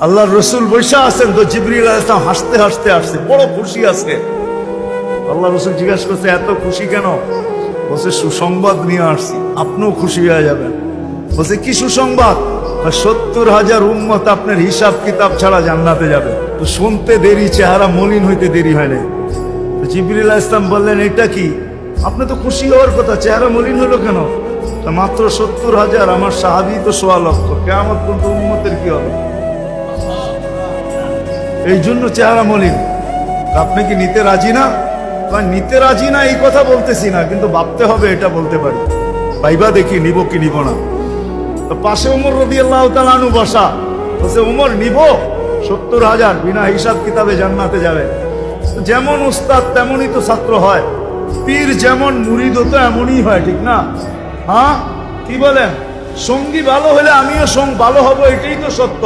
আল্লাহর রসুল বৈশা আছেন, তো জিবরিল আলাইহিস সালাম হাসতে হাসতে আসছে, বড় খুশি আছে। আল্লাহ রসুল জিজ্ঞাসা করছে, এত খুশি কেন? বলছে, সুসংবাদ নিয়ে আসছি, আপনিও খুশি হয়ে যাবেন। বলছে, কি সুসংবাদ? 70,000 উম্মত আপনার হিসাব কিতাব ছাড়া জান্নাতে যাবে। তো শুনতে দেরি, চেহারা মলিন হইতে দেরি হয় না। তো জিবরিল আলাইহিস সালাম বললেন, এটা কি? আপনি তো খুশি হওয়ার কথা, চেহারা মলিন হলো কেন? তো মাত্র 70,000, আমার সাহাবী তো 1.25 লক্ষ, কিয়ামত পর্যন্ত উম্মতের কি হবে? এই জন্য চেহারা মলিন। আপনি কি নিতে রাজি না? নিতে রাজি না এই কথা বলতেছি না, কিন্তু ভাবতে হবে, এটা বলতে পারি। ভাইবা দেখি নিব কি নিব না। তো পাশে ওমর রাদিয়াল্লাহু তাআলা আনহু বসা। বলছে, ওমর নিব 70,000, বিনা হিসাব কিতাবে জান্নাতে যাবে। যেমন উস্তাদ তেমনই তো ছাত্র হয়, পীর যেমন মুরিদ হতো এমনই হয়, ঠিক না? হ্যাঁ, কি বলেন? সঙ্গী ভালো হলে আমিও ভালো হব, এটাই তো সত্য।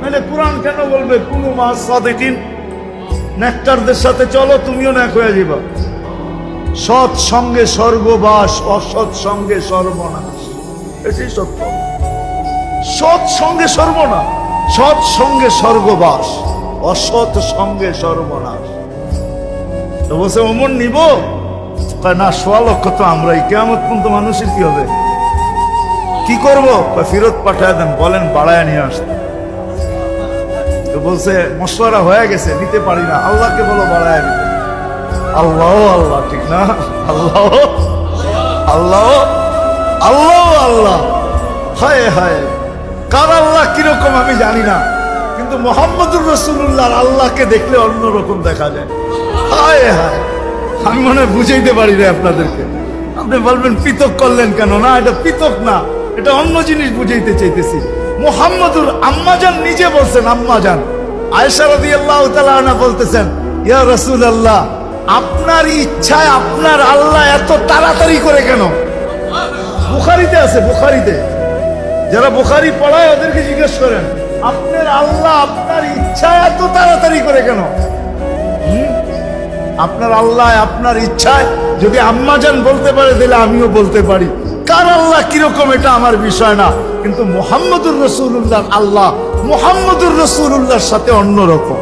নাহলে কোরআন কেন বলবে কুনু মা'আস সাদিকিন? নেককারদের সাথে চলো, তুমিও নেক হয়ে যাবা। সৎ সঙ্গে স্বর্গবাস, অসৎ সঙ্গে সর্বনাশ, এটাই সত্য। সৎ সঙ্গে সর্বনাশ, সৎ সঙ্গে স্বর্গবাস, অসৎ সঙ্গে সর্বনাশ। তো বলছে, ওমর নিব? না, 1.25 লক্ষ তো আমরাই, কিয়ামত পর্যন্ত মানুষের কি হবে? কি করবো? ফেরত পাঠায় দেন, বলেন বাড়ায় নিয়ে আসতে। তো বলছে, মশওয়ারা হয়ে গেছে, নিতে পারি না, আল্লাহকে বলো বাড়ায় নিতে। আল্লাহ আল্লাহ, ঠিক না? আল্লাহ আল্লাহ আল্লাহ আল্লাহ, হায় হায়, কার আল্লাহ কিরকম আমি জানি না, কিন্তু মুহাম্মদুর রাসূলুল্লাহর আল্লাহকে দেখলে অন্যরকম দেখা যায়। হায় হায়, আমি মনে হয় বুঝাইতে পারি না আপনাদেরকে। আপনি বলবেন পৃথক করলেন কেন? না, এটা পৃথক না, এটা অন্য জিনিস বুঝাইতে চাইতেছি। মুহাম্মদুর আম্মাজান নিজে বলছেন, আম্মাজান আয়েশা রাদিয়াল্লাহু তাআলা আনহা বলতেছেন, ইয়া রাসূলুল্লাহ, আপনার ইচ্ছায় আপনার আল্লাহ এত তাড়াতাড়ি করে কেন? বুখারীতে আছে, বুখারীতে। যারা বুখারী পড়ায় ওদেরকে জিজ্ঞেস করেন, আপনার আল্লাহ আপনার ইচ্ছায় এত তাড়াতাড়ি করে কেন? আপনার আল্লাহ আপনার ইচ্ছায় যদি আম্মাজান বলতে পারে, তাহলে আমিও বলতে পারি। কার আল্লাহ কিরকম এটা আমার বিষয় না, কিন্তু মুহাম্মদুর রাসূলুল্লাহর আল্লাহ মুহাম্মদুর রাসূলুল্লাহর সাথে অন্যরকম।